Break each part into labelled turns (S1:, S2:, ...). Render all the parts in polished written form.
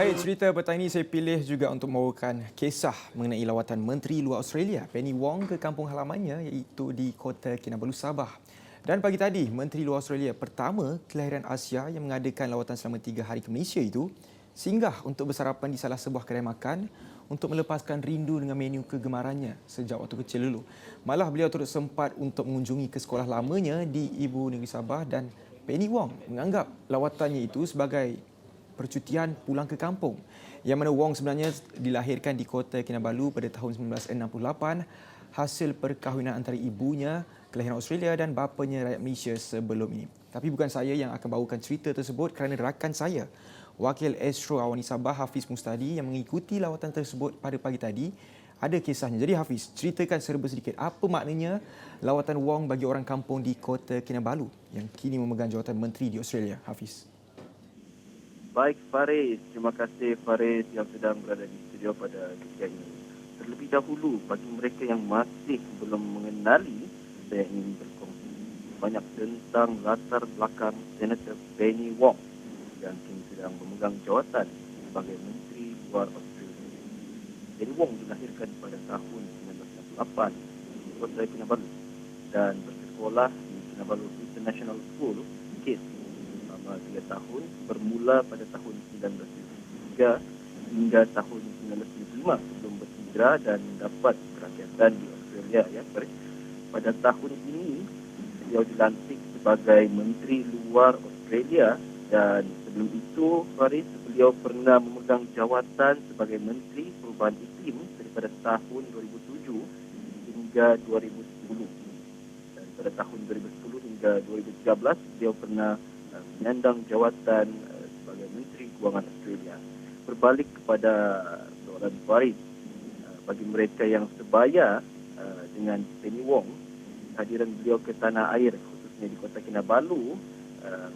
S1: Baik, cerita petang ini saya pilih juga untuk membawakan kisah mengenai lawatan Menteri Luar Australia Penny Wong ke kampung halamannya iaitu di Kota Kinabalu, Sabah. Dan pagi tadi, Menteri Luar Australia pertama kelahiran Asia yang mengadakan lawatan selama 3 hari ke Malaysia itu singgah untuk bersarapan di salah sebuah kedai makan untuk melepaskan rindu dengan menu kegemarannya sejak waktu kecil dulu. Malah beliau turut sempat untuk mengunjungi ke sekolah lamanya di Ibu Negeri Sabah dan Penny Wong menganggap lawatannya itu sebagai percutian pulang ke kampung. Yang mana Wong sebenarnya dilahirkan di Kota Kinabalu pada tahun 1968 hasil perkahwinan antara ibunya kelahiran Australia dan bapanya rakyat Malaysia sebelum ini. Tapi bukan saya yang akan bawakan cerita tersebut kerana rakan saya, Wakil Astro Awani Sabah Hafiz Mustadi yang mengikuti lawatan tersebut pada pagi tadi ada kisahnya. Jadi Hafiz, ceritakan serba sedikit apa maknanya lawatan Wong bagi orang kampung di Kota Kinabalu yang kini memegang jawatan menteri di Australia. Hafiz.
S2: Baik Faris, terima kasih Faris yang sedang berada di studio pada ketika ini. Terlebih dahulu, bagi mereka yang masih belum mengenali, saya ingin berkongsi banyak tentang latar belakang Senator Penny Wong yang kini sedang memegang jawatan sebagai Menteri Luar Australia. Penny Wong dilahirkan pada tahun 1968 di Kota Kinabalu dan bersekolah di Kinabalu International School, KISS, 3 tahun bermula pada tahun 1973 hingga tahun 1975 sebelum berhijrah dan mendapat kerakyatan di Australia. Pada tahun ini beliau dilantik sebagai Menteri Luar Australia dan sebelum itu Faris, beliau pernah memegang jawatan sebagai Menteri Perubahan Iklim daripada tahun 2007 hingga 2010. Dan pada tahun 2010 hingga 2013 beliau pernah menyandang jawatan sebagai Menteri Kewangan Australia. Berbalik kepada soalan Faris, bagi mereka yang sebaya dengan Penny Wong, kehadiran beliau ke tanah air khususnya di Kota Kinabalu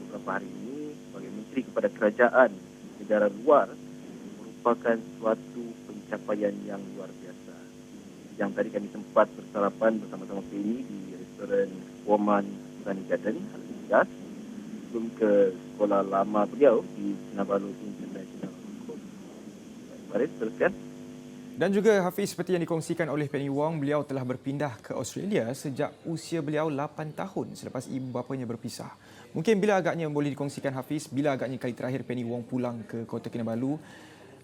S2: beberapa hari ini sebagai Menteri kepada Kerajaan negara luar merupakan suatu pencapaian yang luar biasa. Yang tadi kami sempat bersarapan bersama-sama Penny di restoran Woman Sunny Garden, Alias, sebelum ke sekolah lama beliau di Kinabalu International School. Faris, teruskan.
S1: Dan juga Hafiz, seperti yang dikongsikan oleh Penny Wong, beliau telah berpindah ke Australia sejak usia beliau 8 tahun selepas ibu bapanya berpisah. Mungkin bila agaknya boleh dikongsikan Hafiz, bila agaknya kali terakhir Penny Wong pulang ke Kota Kinabalu?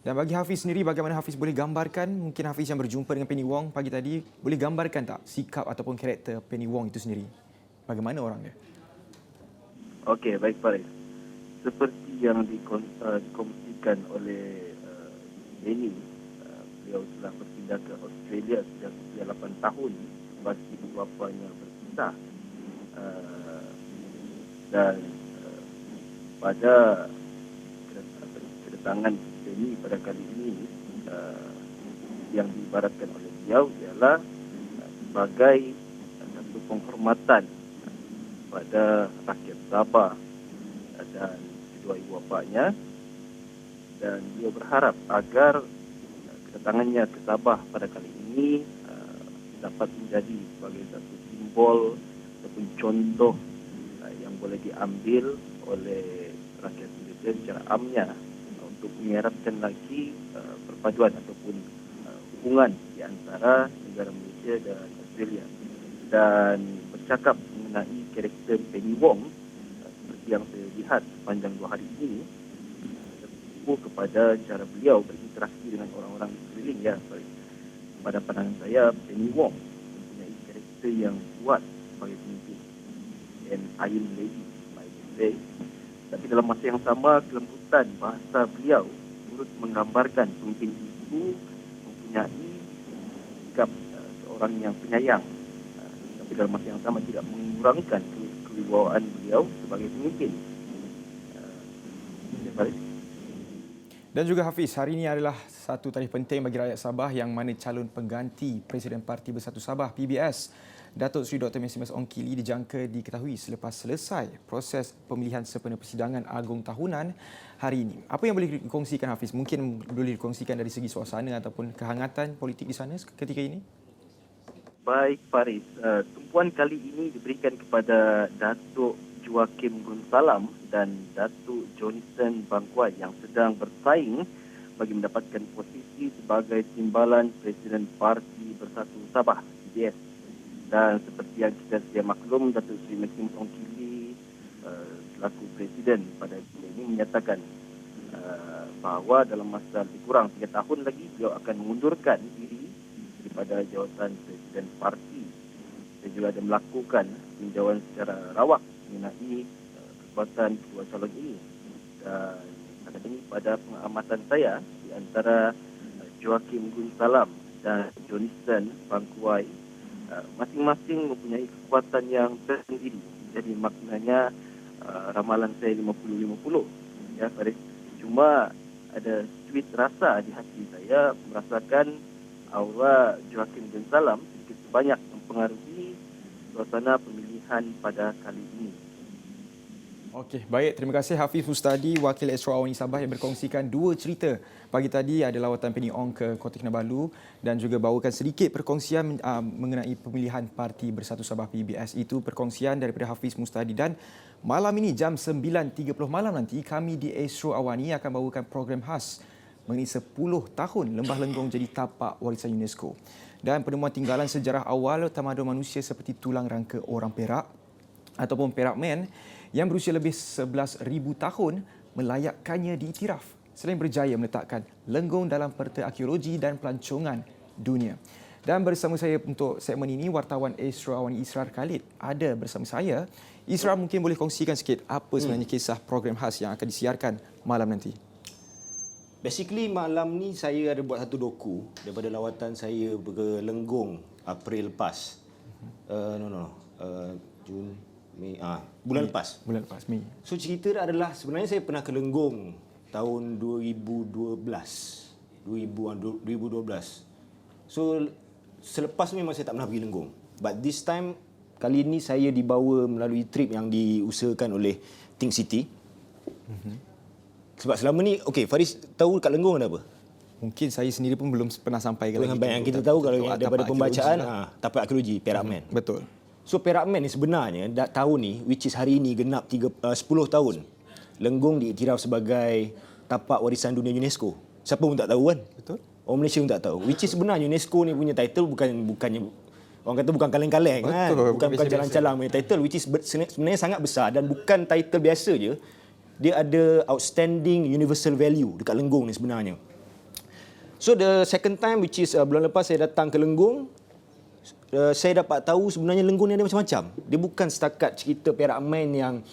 S1: Dan bagi Hafiz sendiri, bagaimana Hafiz boleh gambarkan, mungkin Hafiz yang berjumpa dengan Penny Wong pagi tadi, boleh gambarkan tak sikap ataupun karakter Penny Wong itu sendiri? Bagaimana orangnya?
S2: Okey, baik Faris. Seperti yang dikongsikan oleh Penny, beliau telah berpindah ke Australia sejak usia 8 tahun selepas ibu bapanya berpisah. Dan pada kedatangan Penny pada kali ini, yang diibaratkan oleh beliau ialah sebagai satu penghormatan pada rakyat Sabah dan kedua ibu bapanya, dan beliau berharap agar kedatangannya ke Sabah pada kali ini dapat menjadi sebagai satu simbol ataupun contoh yang boleh diambil oleh rakyat Malaysia secara amnya untuk mengeratkan lagi perpaduan ataupun hubungan di antara negara Malaysia dan Australia. Dan bercakap mengenai karakter Penny Wong, seperti yang saya lihat sepanjang 2 hari ini, tertipu kepada cara beliau berinteraksi dengan orang-orang di sekeliling. Pada pandangan saya, Penny Wong mempunyai karakter yang kuat sebagai pemimpin, an iron lady, like they say. Tapi dalam masa yang sama, kelembutan bahasa beliau turut menggambarkan pemimpin itu mempunyai sikap seorang yang penyayang. Tapi dalam masa yang sama tidak mengurangkan kewibawaan beliau sebagai pemimpin.
S1: Dan juga Hafiz, hari ini adalah satu tarikh penting bagi rakyat Sabah yang mana calon pengganti Presiden Parti Bersatu Sabah PBS, Datuk Seri Dr. Mesimas Ongkili dijangka diketahui selepas selesai proses pemilihan sempena Persidangan Agung Tahunan hari ini. Apa yang boleh dikongsikan Hafiz? Mungkin boleh dikongsikan dari segi suasana ataupun kehangatan politik di sana ketika ini?
S2: Baik Faris, tumpuan kali ini diberikan kepada Datuk Joaquim Gunsalam dan Datuk Jonathan Bangkuai yang sedang bersaing bagi mendapatkan posisi sebagai timbalan Presiden Parti Bersatu Sabah PBS. Dan seperti yang kita sedia maklum, Datuk Seri Mekim Ongkili selaku Presiden pada bila ini menyatakan bahawa dalam masa lebih kurang 3 tahun lagi beliau akan mengundurkan diri daripada jawatan Presiden Parti. Dia juga ada melakukan tinjauan secara rawak mengenai kekuatan kedua calon ini. Dan akan ini pada pengamatan saya di antara Joaquim Gunsalam dan Jonathan Bangkuai masing-masing mempunyai kekuatan yang tersendiri. Jadi maknanya ramalan saya 50-50. Ya, Farid. Cuma ada cuit rasa di hati saya merasakan aura Joaquim Gunsalam sedikit sebanyak mempengaruhi suasana pemilihan pada kali ini.
S1: Okey, baik. Terima kasih Hafiz Mustadi, Wakil Astro Awani Sabah yang berkongsikan 2 cerita. Pagi tadi ada lawatan Penny Ong ke Kota Kinabalu dan juga bawakan sedikit perkongsian mengenai pemilihan Parti Bersatu Sabah PBS. Itu perkongsian daripada Hafiz Mustadi. Dan malam ini jam 9.30 malam nanti kami di Astro Awani akan bawakan program khas mengenai 10 tahun Lembah Lenggong jadi tapak warisan UNESCO. Dan penemuan tinggalan sejarah awal tamadun manusia seperti tulang rangka orang Perak ataupun Perak Man yang berusia lebih 11,000 tahun melayakkannya diiktiraf selain berjaya meletakkan Lenggong dalam Peta Arkeologi dan Pelancongan Dunia. Dan bersama saya untuk segmen ini, wartawan Astro Awani Israr Khalid ada bersama saya. Israr, mungkin boleh kongsikan sikit apa sebenarnya kisah program khas yang akan disiarkan malam nanti?
S3: Basically malam ni saya ada buat satu doku daripada lawatan saya ke Lenggong April lepas. Jun, Mei, bulan lepas.
S1: Bulan lepas, Mei.
S3: So cerita dia adalah sebenarnya saya pernah ke Lenggong tahun 2012. So selepas tu memang saya tak pernah pergi Lenggong. But this time, kali ini saya dibawa melalui trip yang diusahakan oleh Think City. Sebab selama ni, okey, Faris tahu kat Lenggong ada apa?
S1: Mungkin saya sendiri pun belum pernah sampai ke lagi.
S3: Yang kita tahu kalau daripada pembacaan, tapak arkeologi, Perak Man.
S1: Betul.
S3: So Perak Man ni sebenarnya tahun ni, which is hari ini genap 10 tahun, Lenggong diiktiraf sebagai tapak warisan dunia UNESCO. Siapa pun tak tahu kan?
S1: Betul.
S3: Orang Malaysia pun tak tahu. Which is sebenarnya UNESCO ni punya title bukannya orang kata bukan kaleng-kaleng kan? Bukan calang-calang punya title, which is sebenarnya sangat besar dan bukan title biasa je. Dia ada outstanding universal value dekat Lenggong ni sebenarnya. So the second time, which is bulan lepas saya datang ke Lenggong, saya dapat tahu sebenarnya Lenggong ni ada macam-macam. Dia bukan setakat cerita Perak Man yang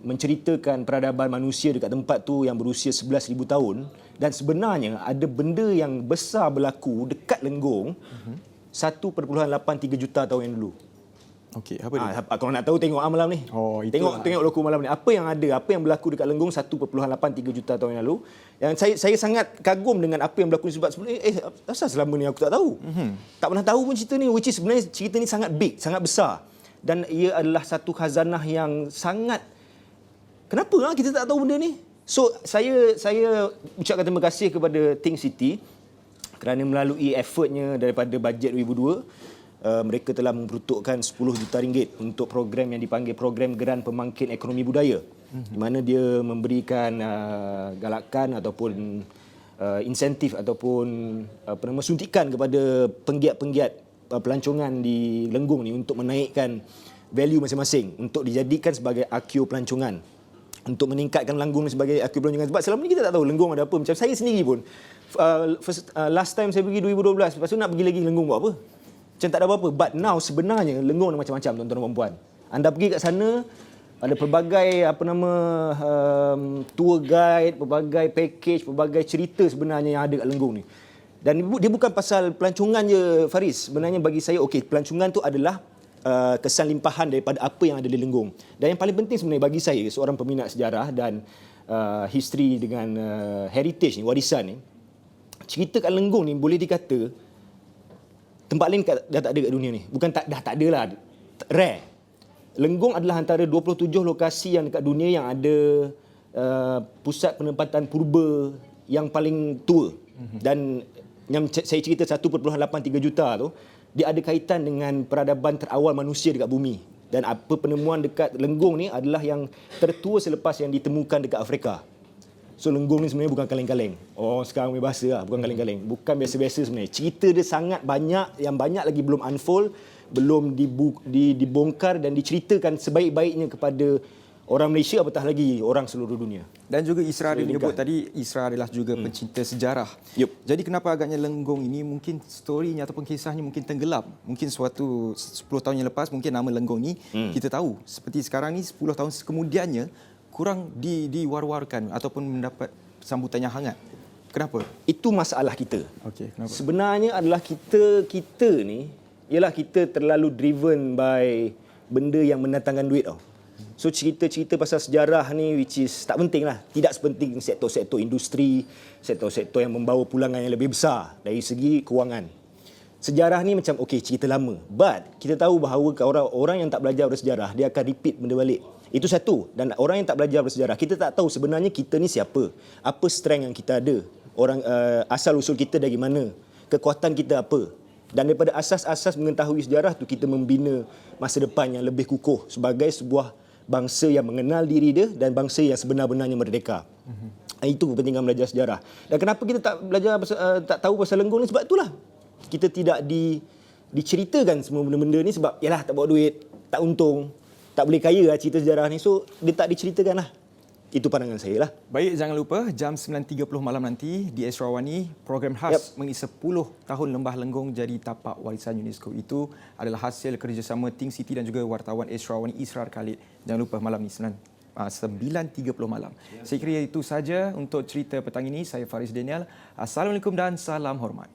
S3: menceritakan peradaban manusia dekat tempat tu yang berusia 11,000 tahun. Dan sebenarnya ada benda yang besar berlaku dekat Lenggong 1.83 juta tahun yang dulu.
S1: Okey, apa dia?
S3: Kalau nak tahu tengok malam ni.
S1: Oh,
S3: tengok doku malam ni. Apa yang ada, apa yang berlaku dekat Lenggong 1.83 juta tahun yang lalu. Yang saya sangat kagum dengan apa yang berlaku ni sebab sebenarnya asal selama ni aku tak tahu. Tak pernah tahu pun cerita ni, which is sebenarnya cerita ni sangat big, sangat besar. Dan ia adalah satu khazanah yang sangat, kenapa kita tak tahu benda ni? So saya ucapkan terima kasih kepada Think City kerana melalui effortnya daripada bajet 2002, mereka telah memperuntukkan 10 juta ringgit untuk program yang dipanggil Program Geran Pembangkit Ekonomi Budaya, di mana dia memberikan galakan ataupun insentif ataupun suntikan kepada penggiat-penggiat pelancongan di Lenggong ni untuk menaikkan value masing-masing untuk dijadikan sebagai arkeo pelancongan, untuk meningkatkan Lenggong ni sebagai arkeo pelancongan. Sebab selama ni kita tak tahu Lenggong ada apa. Macam saya sendiri pun last time saya pergi 2012, lepas tu nak pergi lagi Lenggong buat apa? Macam tak ada apa-apa. But now sebenarnya Lenggong ada macam-macam, tuan-tuan dan puan-puan. Anda pergi kat sana, ada pelbagai tour guide, pelbagai package, pelbagai cerita sebenarnya yang ada kat Lenggong ni. Dan dia bukan pasal pelancongan je, Faris. Sebenarnya bagi saya, pelancongan tu adalah kesan limpahan daripada apa yang ada di Lenggong. Dan yang paling penting sebenarnya bagi saya, seorang peminat sejarah dan history dengan heritage ni, warisan ni, cerita kat Lenggong ni boleh dikata tempat lain dah tak ada kat dunia ni. Bukan dah tak ada lah. Rare. Lenggong adalah antara 27 lokasi yang dekat dunia yang ada pusat penempatan purba yang paling tua. Dan yang saya cerita 1.83 juta tu, dia ada kaitan dengan peradaban terawal manusia dekat bumi. Dan apa penemuan dekat Lenggong ni adalah yang tertua selepas yang ditemukan dekat Afrika. So Lenggong ni sebenarnya bukan kaleng-kaleng. Oh, sekarang punya bahasa lah, bukan kaleng-kaleng. Bukan biasa-biasa sebenarnya. Cerita dia sangat banyak, yang banyak lagi belum unfold, belum dibongkar dan diceritakan sebaik-baiknya kepada orang Malaysia, apatah lagi orang seluruh dunia.
S1: Dan juga Isra ada menyebut
S3: Selinikan.
S1: tadi, Isra adalah juga pencinta sejarah.
S3: Yup.
S1: Jadi kenapa agaknya Lenggong ini mungkin storynya ataupun kisahnya mungkin tenggelam. Mungkin suatu 10 tahun yang lepas mungkin nama Lenggong ni kita tahu. Seperti sekarang ni 10 tahun kemudiannya kurang diwar-warkan ataupun mendapat sambutan yang hangat. Kenapa?
S3: Itu masalah kita.
S1: Okey, kenapa?
S3: Sebenarnya adalah kita ni, ialah kita terlalu driven by benda yang mendatangkan duit tau. So cerita-cerita pasal sejarah ni which is tak penting lah. Tidak sepenting sektor-sektor industri, sektor-sektor yang membawa pulangan yang lebih besar dari segi kewangan. Sejarah ni macam okey cerita lama. But kita tahu bahawa orang yang tak belajar bersejarah dia akan repeat benda balik. Itu satu. Dan orang yang tak belajar bersejarah, kita tak tahu sebenarnya kita ni siapa. Apa strength yang kita ada. Orang asal usul kita dari mana. Kekuatan kita apa. Dan daripada asas-asas mengetahui sejarah tu kita membina masa depan yang lebih kukuh sebagai sebuah bangsa yang mengenal diri dia dan bangsa yang sebenar-benarnya merdeka. Itu kepentingan belajar sejarah. Dan kenapa kita tak belajar tak tahu pasal Lenggong ni, sebab itulah. Kita tidak diceritakan semua benda-benda ni sebab yalah tak bawa duit, tak untung, tak boleh kaya lah cerita sejarah ni. So dia tak diceritakan lah. Itu pandangan saya lah.
S1: Baik, jangan lupa jam 9.30 malam nanti di Esrawani, program khas mengisi 10 tahun Lembah Lenggong jadi tapak warisan UNESCO. Itu adalah hasil kerjasama Think City dan juga wartawan Esrawani Israr Khalid. Jangan lupa malam ni 9.30 malam. Saya kira itu saja untuk cerita petang ini. Saya Faris Daniel. Assalamualaikum dan salam hormat.